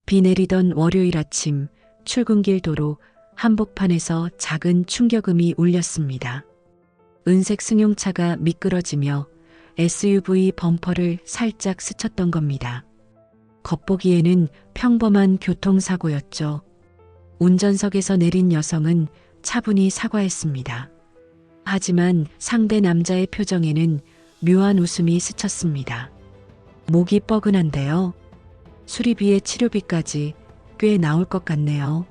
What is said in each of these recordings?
비 내리던 월요일 아침 출근길 도로 한복판에서 작은 충격음이 울렸습니다. 은색 승용차가 미끄러지며 SUV 범퍼를 살짝 스쳤던 겁니다. 겉보기에는 평범한 교통사고였죠. 운전석에서 내린 여성은 차분히 사과했습니다. 하지만 상대 남자의 표정에는 묘한 웃음이 스쳤습니다. 목이 뻐근한데요. 수리비에 치료비까지 꽤 나올 것 같네요.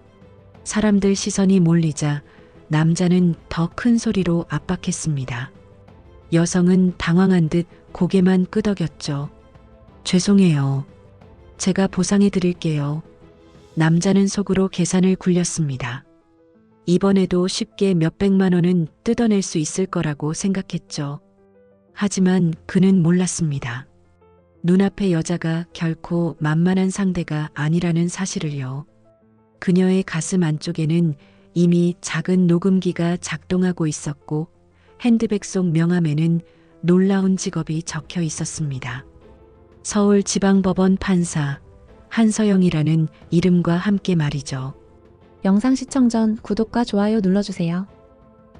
사람들 시선이 몰리자 남자는 더 큰 소리로 압박했습니다. 여성은 당황한 듯 고개만 끄덕였죠. 죄송해요. 제가 보상해 드릴게요. 남자는 속으로 계산을 굴렸습니다. 이번에도 쉽게 몇백만 원은 뜯어낼 수 있을 거라고 생각했죠. 하지만 그는 몰랐습니다. 눈앞의 여자가 결코 만만한 상대가 아니라는 사실을요. 그녀의 가슴 안쪽에는 이미 작은 녹음기가 작동하고 있었고 핸드백 속 명함에는 놀라운 직업이 적혀 있었습니다. 서울지방법원 판사 한서영이라는 이름과 함께 말이죠. 영상 시청 전 구독과 좋아요 눌러주세요.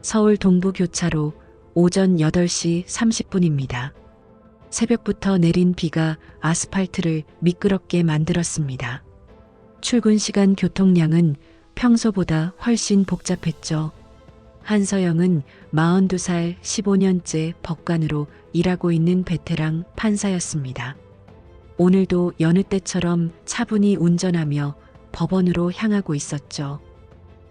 서울 동부교차로 오전 8시 30분입니다. 새벽부터 내린 비가 아스팔트를 미끄럽게 만들었습니다. 출근 시간 교통량은 평소보다 훨씬 복잡했죠. 한서영은 42살 15년째 법관으로 일하고 있는 베테랑 판사였습니다. 오늘도 여느 때처럼 차분히 운전하며 법원으로 향하고 있었죠.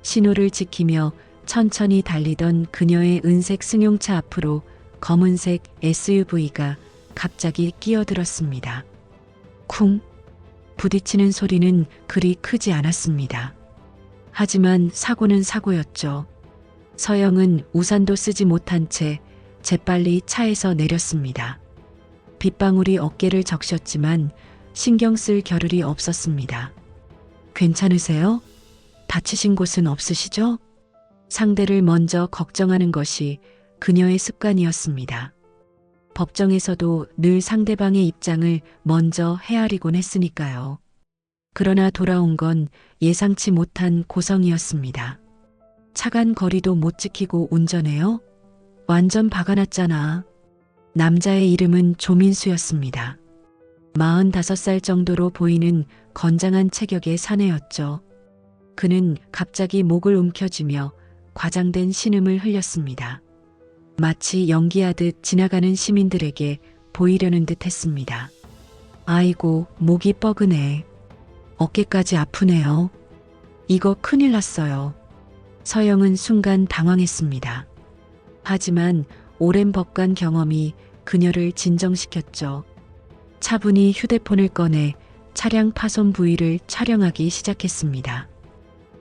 신호를 지키며 천천히 달리던 그녀의 은색 승용차 앞으로 검은색 SUV가 갑자기 끼어들었습니다. 쿵! 부딪히는 소리는 그리 크지 않았습니다. 하지만 사고는 사고였죠. 서영은 우산도 쓰지 못한 채 재빨리 차에서 내렸습니다. 빗방울이 어깨를 적셨지만 신경 쓸 겨를이 없었습니다. 괜찮으세요? 다치신 곳은 없으시죠? 상대를 먼저 걱정하는 것이 그녀의 습관이었습니다. 법정에서도 늘 상대방의 입장을 먼저 헤아리곤 했으니까요. 그러나 돌아온 건 예상치 못한 고성이었습니다. 차간 거리도 못 지키고 운전해요? 완전 바가 났잖아. 남자의 이름은 조민수였습니다. 45살 정도로 보이는 건장한 체격의 사내였죠. 그는 갑자기 목을 움켜쥐며 과장된 신음을 흘렸습니다. 마치 연기하듯 지나가는 시민들에게 보이려는 듯 했습니다. 아이고, 목이 뻐근해. 어깨까지 아프네요. 이거 큰일 났어요. 서영은 순간 당황했습니다. 하지만 오랜 법관 경험이 그녀를 진정시켰죠. 차분히 휴대폰을 꺼내 차량 파손 부위를 촬영하기 시작했습니다.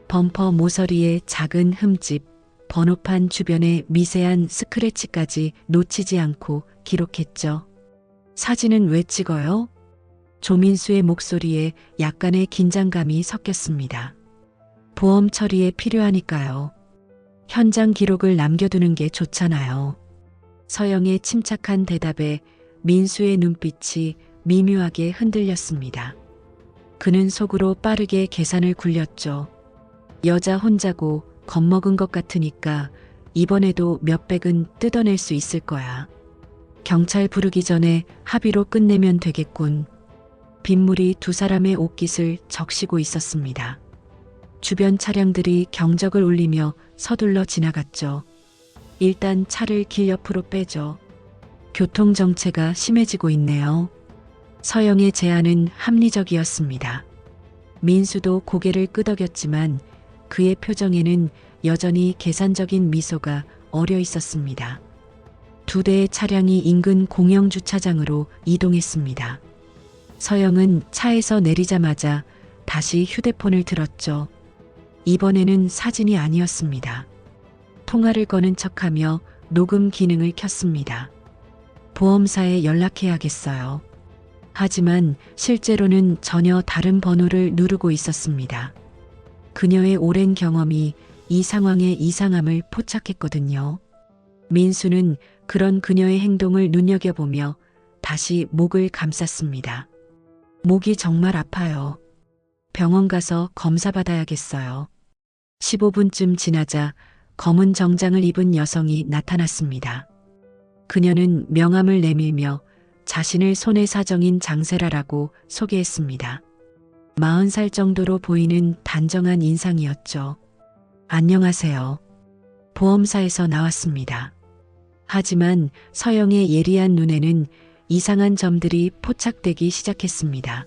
범퍼 모서리의 작은 흠집, 번호판 주변의 미세한 스크래치까지 놓치지 않고 기록했죠. 사진은 왜 찍어요? 조민수의 목소리에 약간의 긴장감이 섞였습니다. 보험 처리에 필요하니까요. 현장 기록을 남겨두는 게 좋잖아요. 서영의 침착한 대답에 민수의 눈빛이 미묘하게 흔들렸습니다. 그는 속으로 빠르게 계산을 굴렸죠. 여자 혼자고 겁먹은 것 같으니까 이번에도 몇백은 뜯어낼 수 있을 거야. 경찰 부르기 전에 합의로 끝내면 되겠군. 빗물이 두 사람의 옷깃을 적시고 있었습니다. 주변 차량들이 경적을 울리며 서둘러 지나갔죠. 일단 차를 길 옆으로 빼죠. 교통정체가 심해지고 있네요. 서영의 제안은 합리적이었습니다. 민수도 고개를 끄덕였지만 그의 표정에는 여전히 계산적인 미소가 어려 있었습니다. 두 대의 차량이 인근 공영주차장으로 이동했습니다. 서영은 차에서 내리자마자 다시 휴대폰을 들었죠. 이번에는 사진이 아니었습니다. 통화를 거는 척하며 녹음 기능을 켰습니다. 보험사에 연락해야겠어요. 하지만 실제로는 전혀 다른 번호를 누르고 있었습니다. 그녀의 오랜 경험이 이 상황의 이상함을 포착했거든요. 민수는 그런 그녀의 행동을 눈여겨보며 다시 목을 감쌌습니다. 목이 정말 아파요. 병원 가서 검사 받아야겠어요. 15분쯤 지나자 검은 정장을 입은 여성이 나타났습니다. 그녀는 명함을 내밀며 자신을 손해사정인 장세라라고 소개했습니다. 40살 정도로 보이는 단정한 인상이었죠. 안녕하세요. 보험사에서 나왔습니다. 하지만 서영의 예리한 눈에는 이상한 점들이 포착되기 시작했습니다.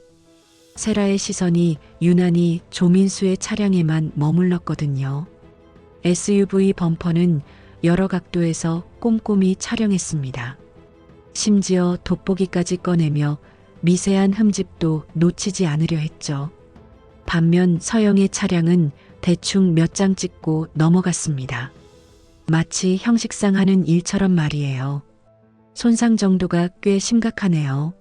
세라의 시선이 유난히 조민수의 차량에만 머물렀거든요. SUV 범퍼는 여러 각도에서 꼼꼼히 촬영했습니다. 심지어 돋보기까지 꺼내며 미세한 흠집도 놓치지 않으려 했죠. 반면 서영의 차량은 대충 몇 장 찍고 넘어갔습니다. 마치 형식상 하는 일처럼 말이에요. 손상 정도가 꽤 심각하네요.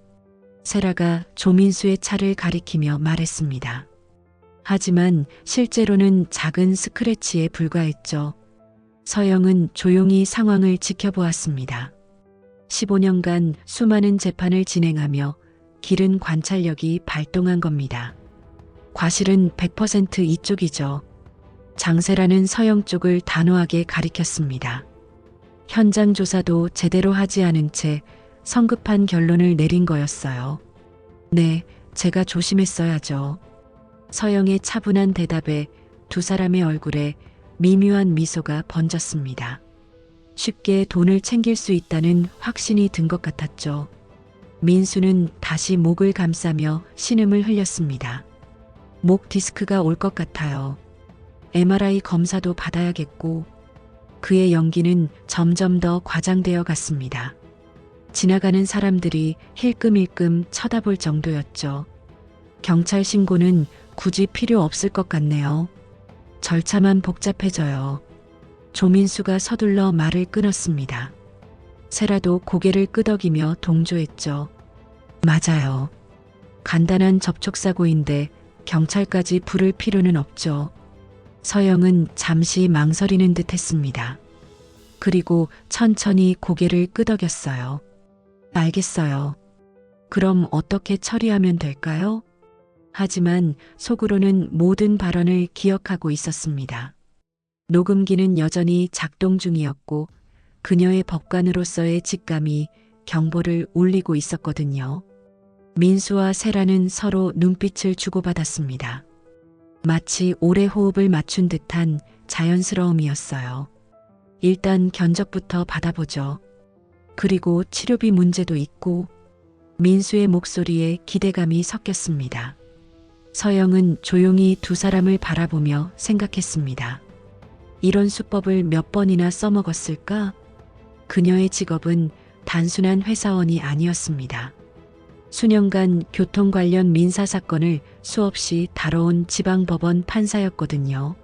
세라가 조민수의 차를 가리키며 말했습니다. 하지만 실제로는 작은 스크래치에 불과했죠. 서영은 조용히 상황을 지켜보았습니다. 15년간 수많은 재판을 진행하며 기른 관찰력이 발동한 겁니다. 과실은 100% 이쪽이죠. 장세라는 서영 쪽을 단호하게 가리켰습니다. 현장 조사도 제대로 하지 않은 채 성급한 결론을 내린 거였어요. 네, 제가 조심했어야죠. 서영의 차분한 대답에 두 사람의 얼굴에 미묘한 미소가 번졌습니다. 쉽게 돈을 챙길 수 있다는 확신이 든 것 같았죠. 민수는 다시 목을 감싸며 신음을 흘렸습니다. 목 디스크가 올 것 같아요. MRI 검사도 받아야겠고. 그의 연기는 점점 더 과장되어 갔습니다. 지나가는 사람들이 힐끔힐끔 쳐다볼 정도였죠. 경찰 신고는 굳이 필요 없을 것 같네요. 절차만 복잡해져요. 조민수가 서둘러 말을 끊었습니다. 세라도 고개를 끄덕이며 동조했죠. 맞아요. 간단한 접촉사고인데 경찰까지 부를 필요는 없죠. 서영은 잠시 망설이는 듯 했습니다. 그리고 천천히 고개를 끄덕였어요. 알겠어요. 그럼 어떻게 처리하면 될까요? 하지만 속으로는 모든 발언을 기억하고 있었습니다. 녹음기는 여전히 작동 중이었고 그녀의 법관으로서의 직감이 경보를 울리고 있었거든요. 민수와 세라는 서로 눈빛을 주고받았습니다. 마치 오래 호흡을 맞춘 듯한 자연스러움이었어요. 일단 견적부터 받아보죠. 그리고 치료비 문제도 있고. 민수의 목소리에 기대감이 섞였습니다. 서영은 조용히 두 사람을 바라보며 생각했습니다. 이런 수법을 몇 번이나 써먹었을까? 그녀의 직업은 단순한 회사원이 아니었습니다. 수년간 교통 관련 민사 사건을 수없이 다뤄온 지방법원 판사였거든요.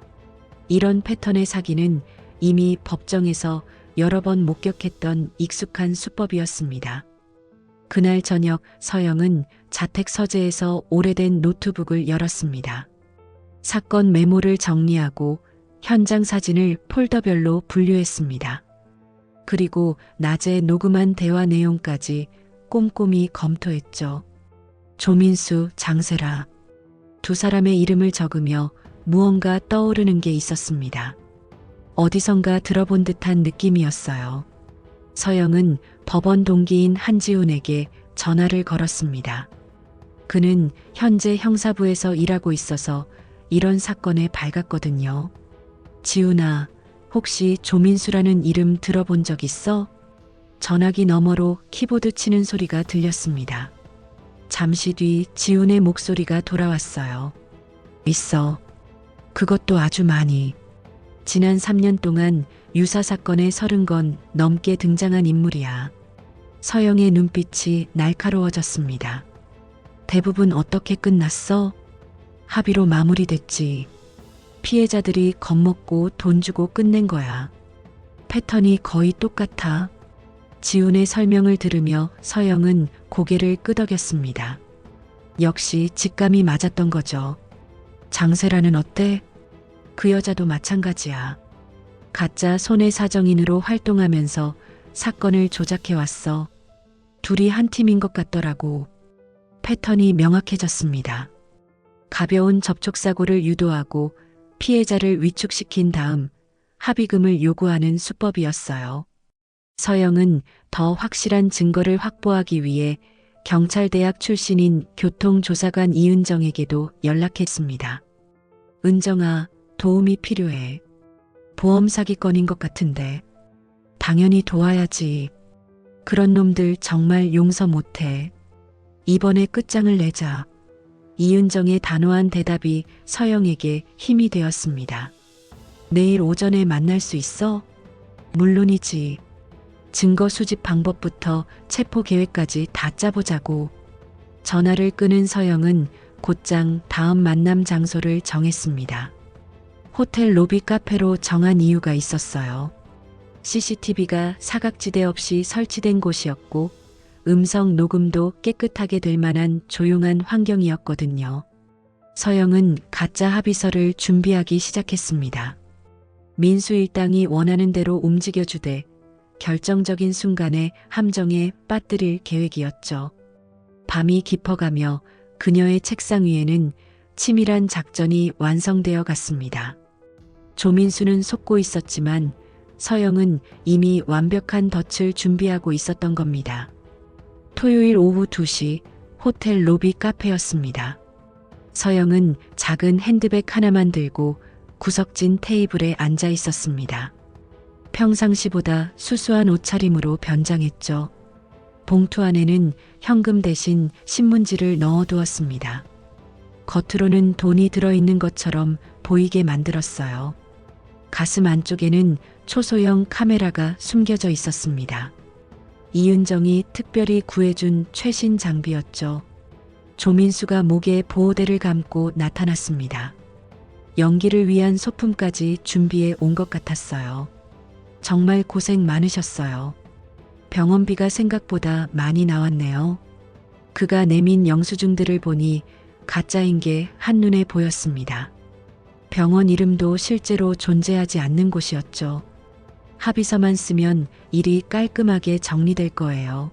이런 패턴의 사기는 이미 법정에서 여러 번 목격했던 익숙한 수법이었습니다. 그날 저녁 서영은 자택 서재에서 오래된 노트북을 열었습니다. 사건 메모를 정리하고 현장 사진을 폴더별로 분류했습니다. 그리고 낮에 녹음한 대화 내용까지 꼼꼼히 검토했죠. 조민수, 장세라. 두 사람의 이름을 적으며 무언가 떠오르는 게 있었습니다. 어디선가 들어본 듯한 느낌이었어요. 서영은 법원 동기인 한지훈에게 전화를 걸었습니다. 그는 현재 형사부에서 일하고 있어서 이런 사건에 밝았거든요. 지훈아, 혹시 조민수라는 이름 들어본 적 있어? 전화기 너머로 키보드 치는 소리가 들렸습니다. 잠시 뒤 지훈의 목소리가 돌아왔어요. 있어. 그것도 아주 많이. 지난 3년 동안 유사 사건에 30건 넘게 등장한 인물이야. 서영의 눈빛이 날카로워졌습니다. 대부분 어떻게 끝났어? 합의로 마무리됐지. 피해자들이 겁먹고 돈 주고 끝낸 거야. 패턴이 거의 똑같아. 지훈의 설명을 들으며 서영은 고개를 끄덕였습니다. 역시 직감이 맞았던 거죠. 장세라는 어때? 그 여자도 마찬가지야. 가짜 손해사정인으로 활동하면서 사건을 조작해왔어. 둘이 한 팀인 것 같더라고. 패턴이 명확해졌습니다. 가벼운 접촉사고를 유도하고 피해자를 위축시킨 다음 합의금을 요구하는 수법이었어요. 서영은 더 확실한 증거를 확보하기 위해 경찰대학 출신인 교통조사관 이은정에게도 연락했습니다. 은정아, 도움이 필요해. 보험 사기건인 것 같은데. 당연히 도와야지. 그런 놈들 정말 용서 못해. 이번에 끝장을 내자. 이은정의 단호한 대답이 서영에게 힘이 되었습니다. 내일 오전에 만날 수 있어? 물론이지. 증거 수집 방법부터 체포 계획까지 다 짜보자고. 전화를 끊은 서영은 곧장 다음 만남 장소를 정했습니다. 호텔 로비 카페로 정한 이유가 있었어요. CCTV가 사각지대 없이 설치된 곳이었고 음성 녹음도 깨끗하게 될 만한 조용한 환경이었거든요. 서영은 가짜 합의서를 준비하기 시작했습니다. 민수 일당이 원하는 대로 움직여주되 결정적인 순간에 함정에 빠뜨릴 계획이었죠. 밤이 깊어가며 그녀의 책상 위에는 치밀한 작전이 완성되어 갔습니다. 조민수는 속고 있었지만 서영은 이미 완벽한 덫을 준비하고 있었던 겁니다. 토요일 오후 2시 호텔 로비 카페였습니다. 서영은 작은 핸드백 하나만 들고 구석진 테이블에 앉아 있었습니다. 평상시보다 수수한 옷차림으로 변장했죠. 봉투 안에는 현금 대신 신문지를 넣어두었습니다. 겉으로는 돈이 들어있는 것처럼 보이게 만들었어요. 가슴 안쪽에는 초소형 카메라가 숨겨져 있었습니다. 이은정이 특별히 구해준 최신 장비였죠. 조민수가 목에 보호대를 감고 나타났습니다. 연기를 위한 소품까지 준비해 온 것 같았어요. 정말 고생 많으셨어요. 병원비가 생각보다 많이 나왔네요. 그가 내민 영수증들을 보니 가짜인 게 한눈에 보였습니다. 병원 이름도 실제로 존재하지 않는 곳이었죠. 합의서만 쓰면 일이 깔끔하게 정리될 거예요.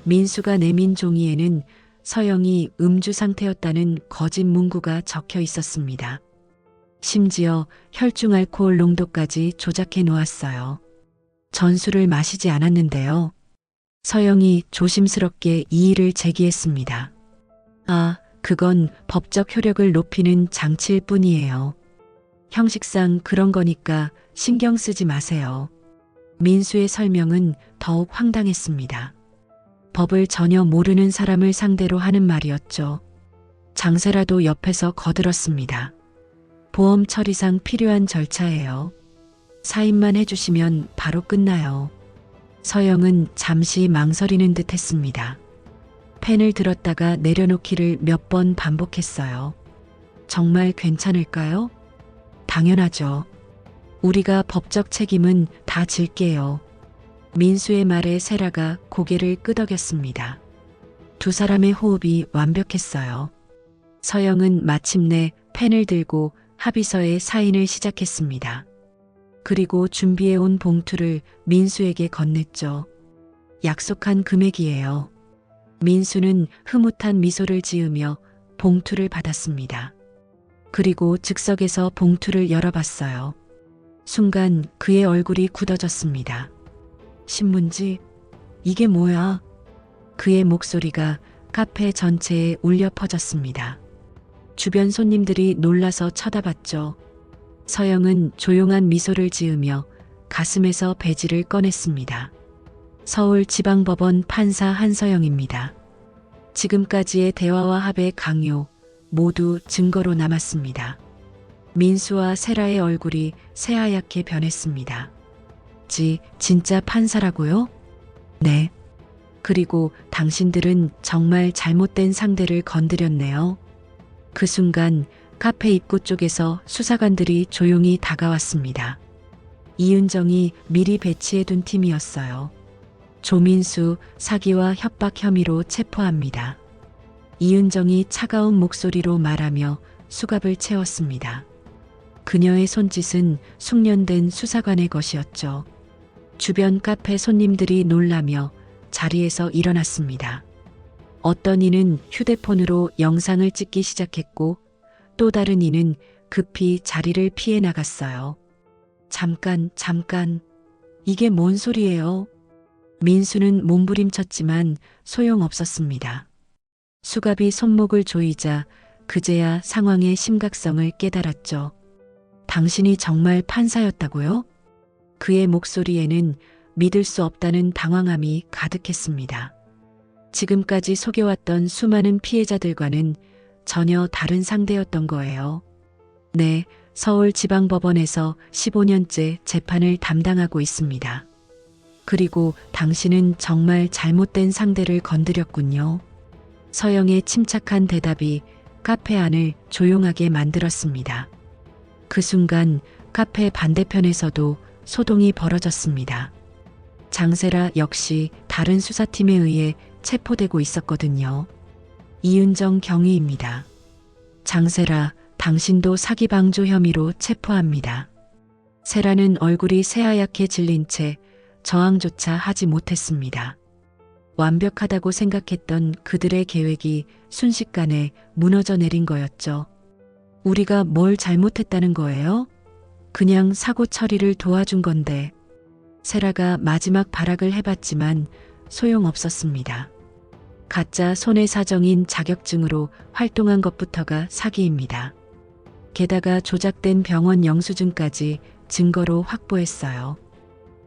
민수가 내민 종이에는 서영이 음주 상태였다는 거짓 문구가 적혀 있었습니다. 심지어 혈중 알코올 농도까지 조작해 놓았어요. 전술을 마시지 않았는데요. 서영이 조심스럽게 이의를 제기했습니다. 아, 그건 법적 효력을 높이는 장치일 뿐이에요. 형식상 그런 거니까 신경 쓰지 마세요. 민수의 설명은 더욱 황당했습니다. 법을 전혀 모르는 사람을 상대로 하는 말이었죠. 장세라도 옆에서 거들었습니다. 보험 처리상 필요한 절차예요. 사인만 해주시면 바로 끝나요. 서영은 잠시 망설이는 듯 했습니다. 펜을 들었다가 내려놓기를 몇 번 반복했어요. 정말 괜찮을까요? 당연하죠. 우리가 법적 책임은 다 질게요. 민수의 말에 세라가 고개를 끄덕였습니다. 두 사람의 호흡이 완벽했어요. 서영은 마침내 펜을 들고 합의서에 사인을 시작했습니다. 그리고 준비해온 봉투를 민수에게 건넸죠. 약속한 금액이에요. 민수는 흐뭇한 미소를 지으며 봉투를 받았습니다. 그리고 즉석에서 봉투를 열어봤어요. 순간 그의 얼굴이 굳어졌습니다. 신문지? 이게 뭐야? 그의 목소리가 카페 전체에 울려 퍼졌습니다. 주변 손님들이 놀라서 쳐다봤죠. 서영은 조용한 미소를 지으며 가슴에서 배지를 꺼냈습니다. 서울지방법원 판사 한서영입니다. 지금까지의 대화와 합의 강요 모두 증거로 남았습니다. 민수와 세라의 얼굴이 새하얗게 변했습니다. 진짜 판사라고요? 네. 그리고 당신들은 정말 잘못된 상대를 건드렸네요. 그 순간 카페 입구 쪽에서 수사관들이 조용히 다가왔습니다. 이은정이 미리 배치해둔 팀이었어요. 조민수 사기와 협박 혐의로 체포합니다. 이은정이 차가운 목소리로 말하며 수갑을 채웠습니다. 그녀의 손짓은 숙련된 수사관의 것이었죠. 주변 카페 손님들이 놀라며 자리에서 일어났습니다. 어떤 이는 휴대폰으로 영상을 찍기 시작했고 또 다른 이는 급히 자리를 피해 나갔어요. 잠깐. 이게 뭔 소리예요? 민수는 몸부림쳤지만 소용없었습니다. 수갑이 손목을 조이자 그제야 상황의 심각성을 깨달았죠. 당신이 정말 판사였다고요? 그의 목소리에는 믿을 수 없다는 당황함이 가득했습니다. 지금까지 속여왔던 수많은 피해자들과는 전혀 다른 상대였던 거예요. 네, 서울지방법원에서 15년째 재판을 담당하고 있습니다. 그리고 당신은 정말 잘못된 상대를 건드렸군요. 서영의 침착한 대답이 카페 안을 조용하게 만들었습니다. 그 순간 카페 반대편에서도 소동이 벌어졌습니다. 장세라 역시 다른 수사팀에 의해 체포되고 있었거든요. 이윤정 경위입니다. 장세라, 당신도 사기 방조 혐의로 체포합니다. 세라는 얼굴이 새하얗게 질린 채 저항조차 하지 못했습니다. 완벽하다고 생각했던 그들의 계획이 순식간에 무너져 내린 거였죠. 우리가 뭘 잘못했다는 거예요? 그냥 사고 처리를 도와준 건데. 세라가 마지막 발악을 해봤지만 소용없었습니다. 가짜 손해사정인 자격증으로 활동한 것부터가 사기입니다. 게다가 조작된 병원 영수증까지 증거로 확보했어요.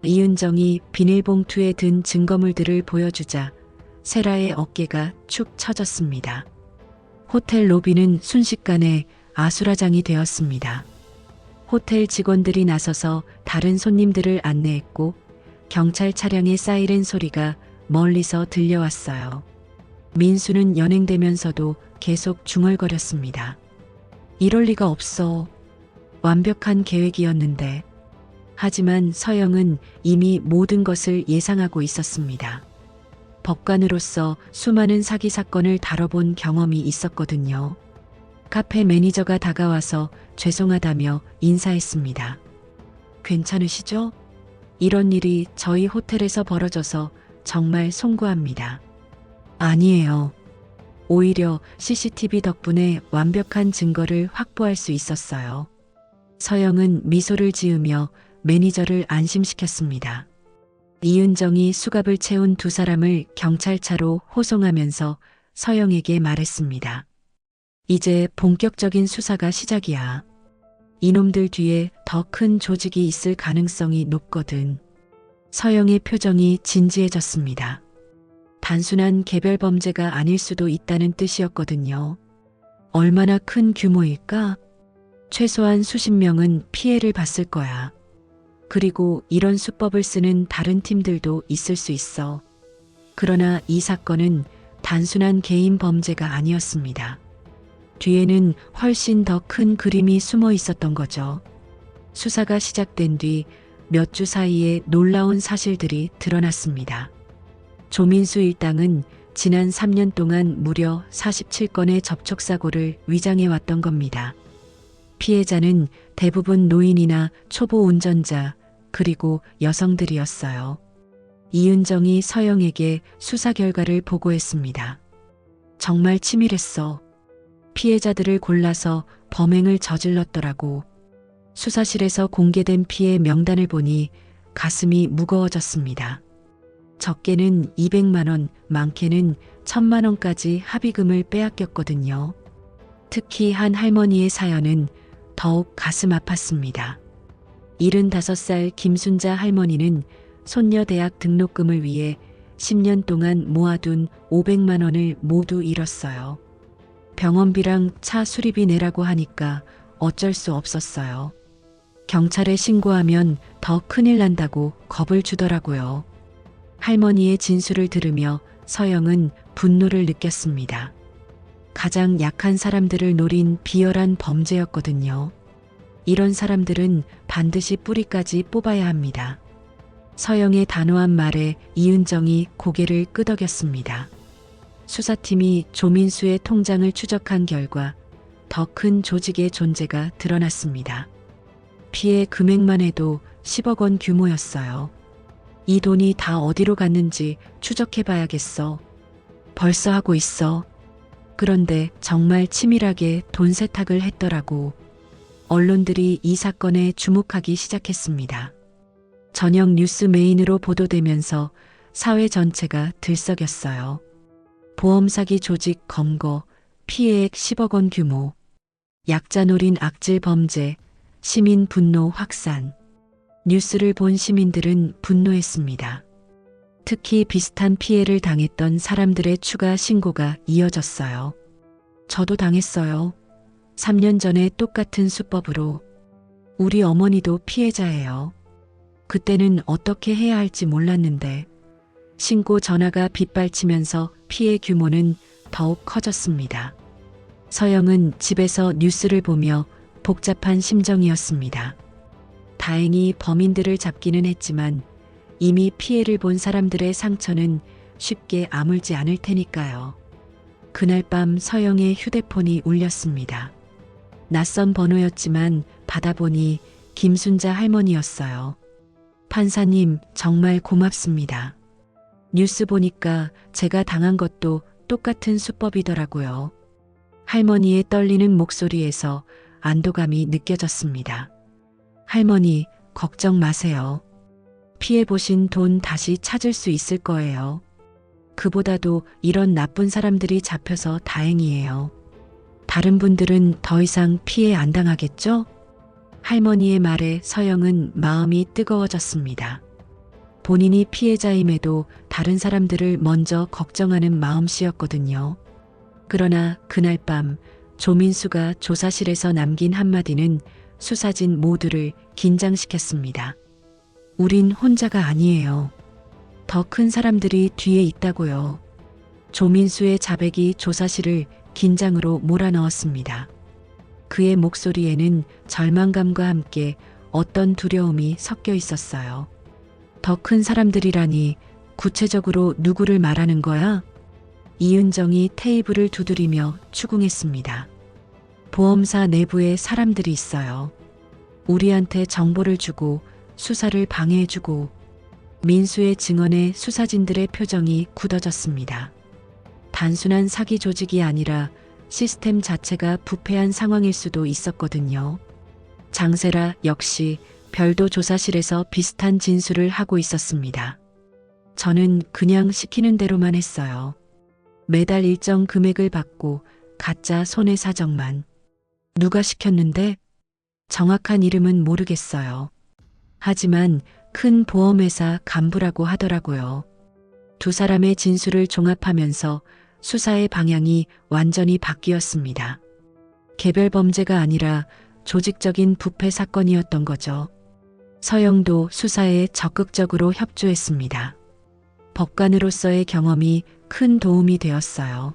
이은정이 비닐봉투에 든 증거물들을 보여주자 세라의 어깨가 축 처졌습니다. 호텔 로비는 순식간에 아수라장이 되었습니다. 호텔 직원들이 나서서 다른 손님들을 안내했고 경찰 차량의 사이렌 소리가 멀리서 들려왔어요. 민수는 연행되면서도 계속 중얼거렸습니다. 이럴 리가 없어. 완벽한 계획이었는데. 하지만 서영은 이미 모든 것을 예상하고 있었습니다. 법관으로서 수많은 사기 사건을 다뤄본 경험이 있었거든요. 카페 매니저가 다가와서 죄송하다며 인사했습니다. 괜찮으시죠? 이런 일이 저희 호텔에서 벌어져서 정말 송구합니다. 아니에요. 오히려 CCTV 덕분에 완벽한 증거를 확보할 수 있었어요. 서영은 미소를 지으며 매니저를 안심시켰습니다. 이은정이 수갑을 채운 두 사람을 경찰차로 호송하면서 서영에게 말했습니다. 이제 본격적인 수사가 시작이야. 이놈들 뒤에 더 큰 조직이 있을 가능성이 높거든. 서영의 표정이 진지해졌습니다. 단순한 개별 범죄가 아닐 수도 있다는 뜻이었거든요. 얼마나 큰 규모일까? 최소한 수십 명은 피해를 봤을 거야. 그리고 이런 수법을 쓰는 다른 팀들도 있을 수 있어. 그러나 이 사건은 단순한 개인 범죄가 아니었습니다. 뒤에는 훨씬 더 큰 그림이 숨어 있었던 거죠. 수사가 시작된 뒤 몇 주 사이에 놀라운 사실들이 드러났습니다. 조민수 일당은 지난 3년 동안 무려 47건의 접촉사고를 위장해왔던 겁니다. 피해자는 대부분 노인이나 초보 운전자 그리고 여성들이었어요. 이은정이 서영에게 수사 결과를 보고했습니다. 정말 치밀했어. 피해자들을 골라서 범행을 저질렀더라고. 수사실에서 공개된 피해 명단을 보니 가슴이 무거워졌습니다. 적게는 200만 원, 많게는 1000만 원까지 합의금을 빼앗겼거든요. 특히 한 할머니의 사연은 더욱 가슴 아팠습니다. 75살 김순자 할머니는 손녀 대학 등록금을 위해 10년 동안 모아둔 500만 원을 모두 잃었어요. 병원비랑 차 수리비 내라고 하니까 어쩔 수 없었어요. 경찰에 신고하면 더 큰일 난다고 겁을 주더라고요. 할머니의 진술을 들으며 서영은 분노를 느꼈습니다. 가장 약한 사람들을 노린 비열한 범죄였거든요. 이런 사람들은 반드시 뿌리까지 뽑아야 합니다. 서영의 단호한 말에 이은정이 고개를 끄덕였습니다. 수사팀이 조민수의 통장을 추적한 결과 더 큰 조직의 존재가 드러났습니다. 피해 금액만 해도 10억 원 규모였어요. 이 돈이 다 어디로 갔는지 추적해봐야겠어. 벌써 하고 있어. 그런데 정말 치밀하게 돈 세탁을 했더라고. 언론들이 이 사건에 주목하기 시작했습니다. 저녁 뉴스 메인으로 보도되면서 사회 전체가 들썩였어요. 보험 사기 조직 검거, 피해액 10억 원 규모, 약자 노린 악질 범죄, 시민 분노 확산. 뉴스를 본 시민들은 분노했습니다. 특히 비슷한 피해를 당했던 사람들의 추가 신고가 이어졌어요. 저도 당했어요. 3년 전에 똑같은 수법으로. 우리 어머니도 피해자예요. 그때는 어떻게 해야 할지 몰랐는데 신고 전화가 빗발치면서 피해 규모는 더욱 커졌습니다. 서영은 집에서 뉴스를 보며 복잡한 심정이었습니다. 다행히 범인들을 잡기는 했지만 이미 피해를 본 사람들의 상처는 쉽게 아물지 않을 테니까요. 그날 밤 서영의 휴대폰이 울렸습니다. 낯선 번호였지만 받아보니 김순자 할머니였어요. 판사님, 정말 고맙습니다. 뉴스 보니까 제가 당한 것도 똑같은 수법이더라고요. 할머니의 떨리는 목소리에서 안도감이 느껴졌습니다. 할머니, 걱정 마세요. 피해보신 돈 다시 찾을 수 있을 거예요. 그보다도 이런 나쁜 사람들이 잡혀서 다행이에요. 다른 분들은 더 이상 피해 안 당하겠죠? 할머니의 말에 서영은 마음이 뜨거워졌습니다. 본인이 피해자임에도 다른 사람들을 먼저 걱정하는 마음씨였거든요. 그러나 그날 밤 조민수가 조사실에서 남긴 한마디는 수사진 모두를 긴장시켰습니다. 우린 혼자가 아니에요. 더 큰 사람들이 뒤에 있다고요. 조민수의 자백이 조사실을 긴장으로 몰아넣었습니다. 그의 목소리에는 절망감과 함께 어떤 두려움이 섞여 있었어요. 더 큰 사람들이라니 구체적으로 누구를 말하는 거야? 이은정이 테이블을 두드리며 추궁했습니다. 보험사 내부에 사람들이 있어요. 우리한테 정보를 주고 수사를 방해해주고. 민수의 증언에 수사진들의 표정이 굳어졌습니다. 단순한 사기 조직이 아니라 시스템 자체가 부패한 상황일 수도 있었거든요. 장세라 역시 별도 조사실에서 비슷한 진술을 하고 있었습니다. 저는 그냥 시키는 대로만 했어요. 매달 일정 금액을 받고 가짜 손해사정만. 누가 시켰는데? 정확한 이름은 모르겠어요. 하지만 큰 보험회사 간부라고 하더라고요. 두 사람의 진술을 종합하면서 수사의 방향이 완전히 바뀌었습니다. 개별 범죄가 아니라 조직적인 부패 사건이었던 거죠. 서영도 수사에 적극적으로 협조했습니다. 법관으로서의 경험이 큰 도움이 되었어요.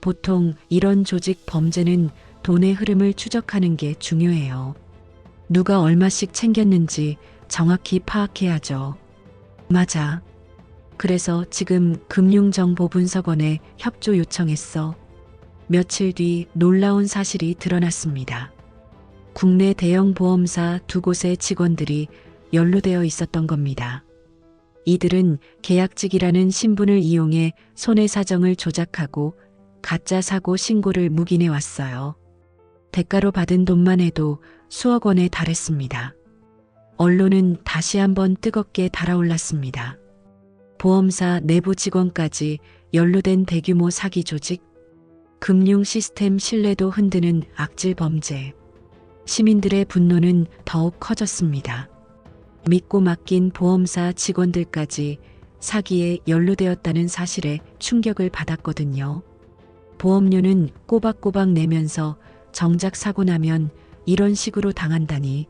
보통 이런 조직 범죄는 돈의 흐름을 추적하는 게 중요해요. 누가 얼마씩 챙겼는지 정확히 파악해야죠. 맞아. 그래서 지금 금융정보분석원에 협조 요청했어. 며칠 뒤 놀라운 사실이 드러났습니다. 국내 대형 보험사 두 곳의 직원들이 연루되어 있었던 겁니다. 이들은 계약직이라는 신분을 이용해 손해사정을 조작하고 가짜 사고 신고를 묵인해 왔어요. 대가로 받은 돈만 해도 수억 원에 달했습니다. 언론은 다시 한번 뜨겁게 달아올랐습니다. 보험사 내부 직원까지 연루된 대규모 사기 조직, 금융 시스템 신뢰도 흔드는 악질 범죄. 시민들의 분노는 더욱 커졌습니다. 믿고 맡긴 보험사 직원들까지 사기에 연루되었다는 사실에 충격을 받았거든요. 보험료는 꼬박꼬박 내면서 정작 사고 나면 이런 식으로 당한다니.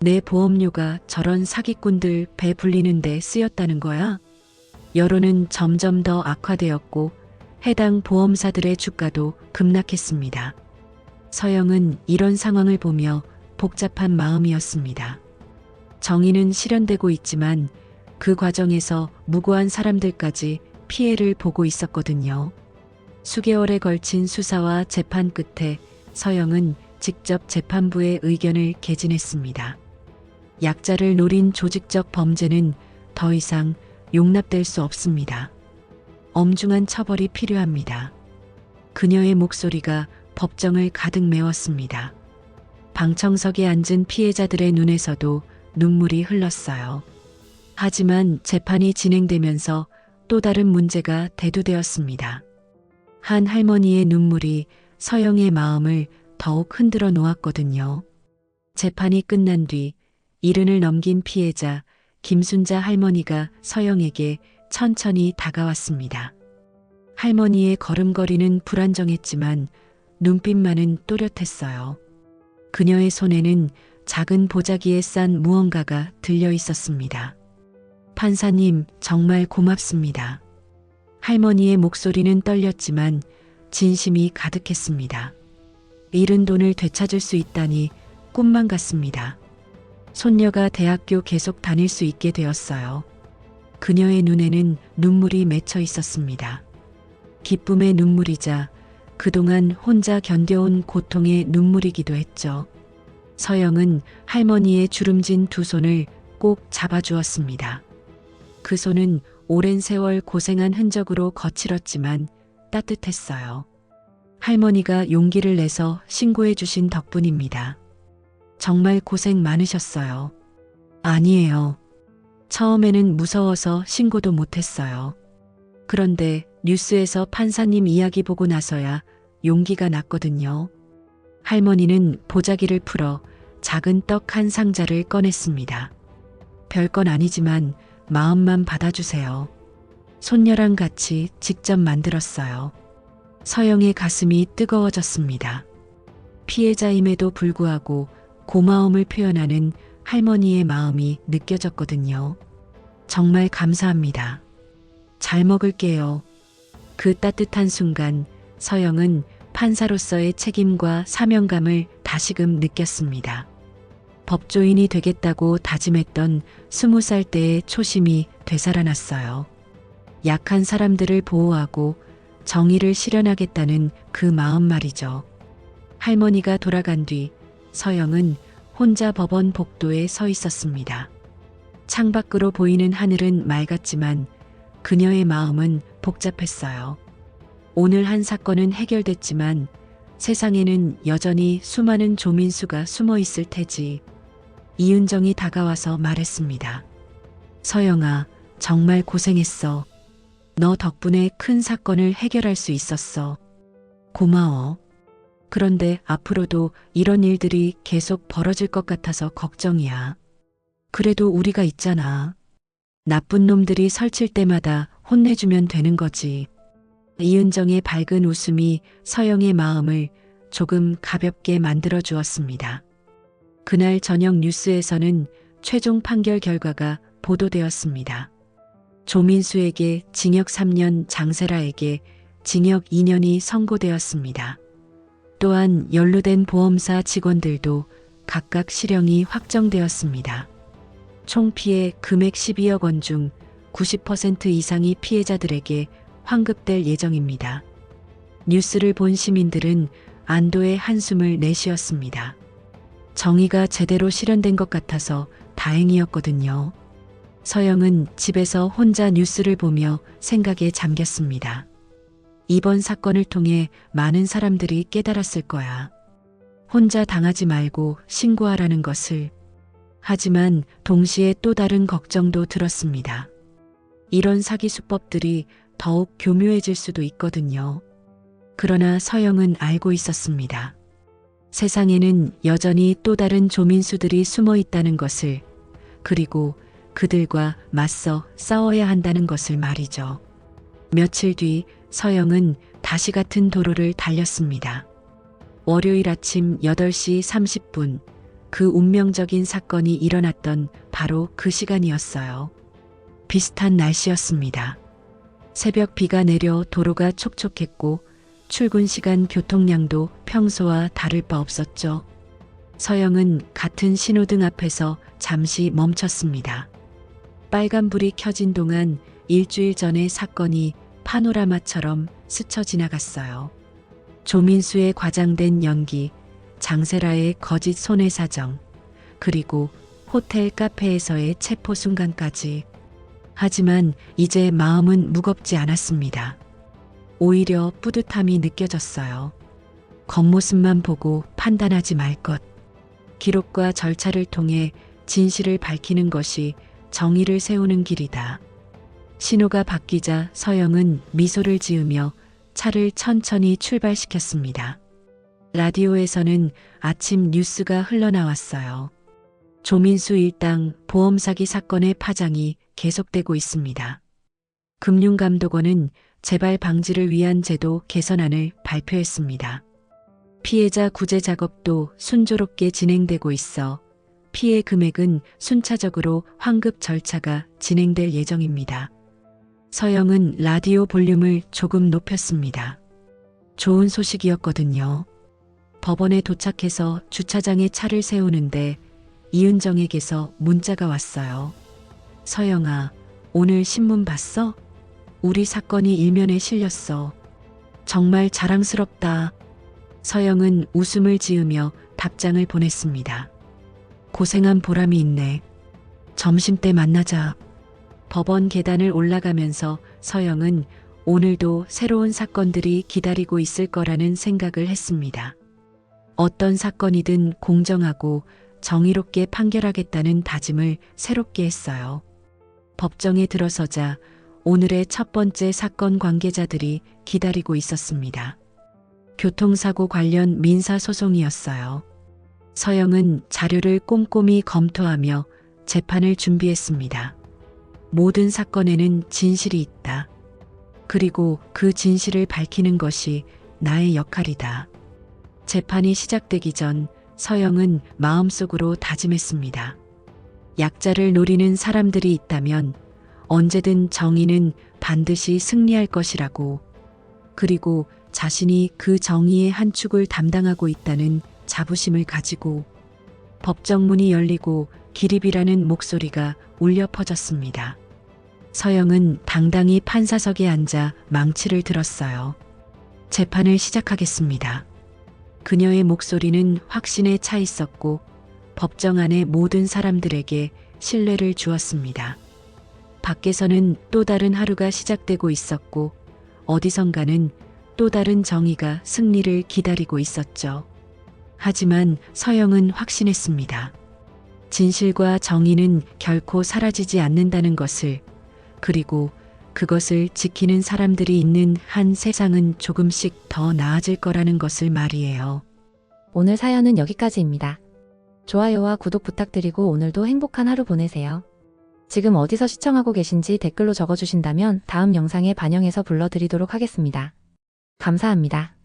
내 보험료가 저런 사기꾼들 배 불리는데 쓰였다는 거야? 여론은 점점 더 악화되었고 해당 보험사들의 주가도 급락했습니다. 서영은 이런 상황을 보며 복잡한 마음이었습니다. 정의는 실현되고 있지만 그 과정에서 무고한 사람들까지 피해를 보고 있었거든요. 수개월에 걸친 수사와 재판 끝에 서영은 직접 재판부의 의견을 개진했습니다. 약자를 노린 조직적 범죄는 더 이상 용납될 수 없습니다. 엄중한 처벌이 필요합니다. 그녀의 목소리가 법정을 가득 메웠습니다. 방청석에 앉은 피해자들의 눈에서도 눈물이 흘렀어요. 하지만 재판이 진행되면서 또 다른 문제가 대두되었습니다. 한 할머니의 눈물이 서영의 마음을 더욱 흔들어 놓았거든요. 재판이 끝난 뒤 이른을 넘긴 피해자 김순자 할머니가 서영에게 천천히 다가왔습니다. 할머니의 걸음걸이는 불안정했지만 눈빛만은 또렷했어요. 그녀의 손에는 작은 보자기에 싼 무언가가 들려 있었습니다. 판사님, 정말 고맙습니다. 할머니의 목소리는 떨렸지만 진심이 가득했습니다. 잃은 돈을 되찾을 수 있다니 꿈만 같습니다. 손녀가 대학교 계속 다닐 수 있게 되었어요. 그녀의 눈에는 눈물이 맺혀 있었습니다. 기쁨의 눈물이자 그동안 혼자 견뎌온 고통의 눈물이기도 했죠. 서영은 할머니의 주름진 두 손을 꼭 잡아주었습니다. 그 손은 오랜 세월 고생한 흔적으로 거칠었지만 따뜻했어요. 할머니가 용기를 내서 신고해 주신 덕분입니다. 정말 고생 많으셨어요. 아니에요. 처음에는 무서워서 신고도 못했어요. 그런데 뉴스에서 판사님 이야기 보고 나서야 용기가 났거든요. 할머니는 보자기를 풀어 작은 떡 한 상자를 꺼냈습니다. 별건 아니지만 마음만 받아주세요. 손녀랑 같이 직접 만들었어요. 서영의 가슴이 뜨거워졌습니다. 피해자임에도 불구하고 고마움을 표현하는 할머니의 마음이 느껴졌거든요. 정말 감사합니다. 잘 먹을게요. 그 따뜻한 순간 서영은 판사로서의 책임과 사명감을 다시금 느꼈습니다. 법조인이 되겠다고 다짐했던 20살 때의 초심이 되살아났어요. 약한 사람들을 보호하고 정의를 실현하겠다는 그 마음 말이죠. 할머니가 돌아간 뒤 서영은 혼자 법원 복도에 서 있었습니다. 창밖으로 보이는 하늘은 맑았지만 그녀의 마음은 복잡했어요. 오늘 한 사건은 해결됐지만 세상에는 여전히 수많은 조민수가 숨어 있을 테지. 이은정이 다가와서 말했습니다. 서영아, 정말 고생했어. 너 덕분에 큰 사건을 해결할 수 있었어. 고마워. 그런데 앞으로도 이런 일들이 계속 벌어질 것 같아서 걱정이야. 그래도 우리가 있잖아. 나쁜 놈들이 설칠 때마다 혼내주면 되는 거지. 이은정의 밝은 웃음이 서영의 마음을 조금 가볍게 만들어 주었습니다. 그날 저녁 뉴스에서는 최종 판결 결과가 보도되었습니다. 조민수에게 징역 3년, 장세라에게 징역 2년이 선고되었습니다. 또한 연루된 보험사 직원들도 각각 실형이 확정되었습니다. 총 피해 금액 12억 원 중 90% 이상이 피해자들에게 환급될 예정입니다. 뉴스를 본 시민들은 안도의 한숨을 내쉬었습니다. 정의가 제대로 실현된 것 같아서 다행이었거든요. 서영은 집에서 혼자 뉴스를 보며 생각에 잠겼습니다. 이번 사건을 통해 많은 사람들이 깨달았을 거야. 혼자 당하지 말고 신고하라는 것을. 하지만 동시에 또 다른 걱정도 들었습니다. 이런 사기 수법들이 더욱 교묘해질 수도 있거든요. 그러나 서영은 알고 있었습니다. 세상에는 여전히 또 다른 조민수들이 숨어 있다는 것을, 그리고 그들과 맞서 싸워야 한다는 것을 말이죠. 며칠 뒤 서영은 다시 같은 도로를 달렸습니다. 월요일 아침 8시 30분, 그 운명적인 사건이 일어났던 바로 그 시간이었어요. 비슷한 날씨였습니다. 새벽 비가 내려 도로가 촉촉했고 출근 시간 교통량도 평소와 다를 바 없었죠. 서영은 같은 신호등 앞에서 잠시 멈췄습니다. 빨간불이 켜진 동안 일주일 전의 사건이 파노라마처럼 스쳐 지나갔어요. 조민수의 과장된 연기, 장세라의 거짓 손해사정, 그리고 호텔 카페에서의 체포 순간까지. 하지만 이제 마음은 무겁지 않았습니다. 오히려 뿌듯함이 느껴졌어요. 겉모습만 보고 판단하지 말 것. 기록과 절차를 통해 진실을 밝히는 것이 정의를 세우는 길이다. 신호가 바뀌자 서영은 미소를 지으며 차를 천천히 출발시켰습니다. 라디오에서는 아침 뉴스가 흘러나왔어요. 조민수 일당 보험 사기 사건의 파장이 계속되고 있습니다. 금융감독원은 재발 방지를 위한 제도 개선안을 발표했습니다. 피해자 구제 작업도 순조롭게 진행되고 있어 피해 금액은 순차적으로 환급 절차가 진행될 예정입니다. 서영은 라디오 볼륨을 조금 높였습니다. 좋은 소식이었거든요. 법원에 도착해서 주차장에 차를 세우는데 이은정에게서 문자가 왔어요. 서영아, 오늘 신문 봤어? 우리 사건이 일면에 실렸어. 정말 자랑스럽다. 서영은 웃음을 지으며 답장을 보냈습니다. 고생한 보람이 있네. 점심때 만나자. 법원 계단을 올라가면서 서영은 오늘도 새로운 사건들이 기다리고 있을 거라는 생각을 했습니다. 어떤 사건이든 공정하고 정의롭게 판결하겠다는 다짐을 새롭게 했어요. 법정에 들어서자 오늘의 첫 번째 사건 관계자들이 기다리고 있었습니다. 교통사고 관련 민사소송이었어요. 서영은 자료를 꼼꼼히 검토하며 재판을 준비했습니다. 모든 사건에는 진실이 있다. 그리고 그 진실을 밝히는 것이 나의 역할이다. 재판이 시작되기 전 서영은 마음속으로 다짐했습니다. 약자를 노리는 사람들이 있다면 언제든 정의는 반드시 승리할 것이라고. 그리고 자신이 그 정의의 한 축을 담당하고 있다는 자부심을 가지고. 법정 문이 열리고 기립이라는 목소리가 울려 퍼졌습니다. 서영은 당당히 판사석에 앉아 망치를 들었어요. 재판을 시작하겠습니다. 그녀의 목소리는 확신에 차 있었고 법정 안의 모든 사람들에게 신뢰를 주었습니다. 밖에서는 또 다른 하루가 시작되고 있었고 어디선가는 또 다른 정의가 승리를 기다리고 있었죠. 하지만 서영은 확신했습니다. 진실과 정의는 결코 사라지지 않는다는 것을, 그리고 그것을 지키는 사람들이 있는 한 세상은 조금씩 더 나아질 거라는 것을 말이에요. 오늘 사연은 여기까지입니다. 좋아요와 구독 부탁드리고 오늘도 행복한 하루 보내세요. 지금 어디서 시청하고 계신지 댓글로 적어주신다면 다음 영상에 반영해서 불러드리도록 하겠습니다. 감사합니다.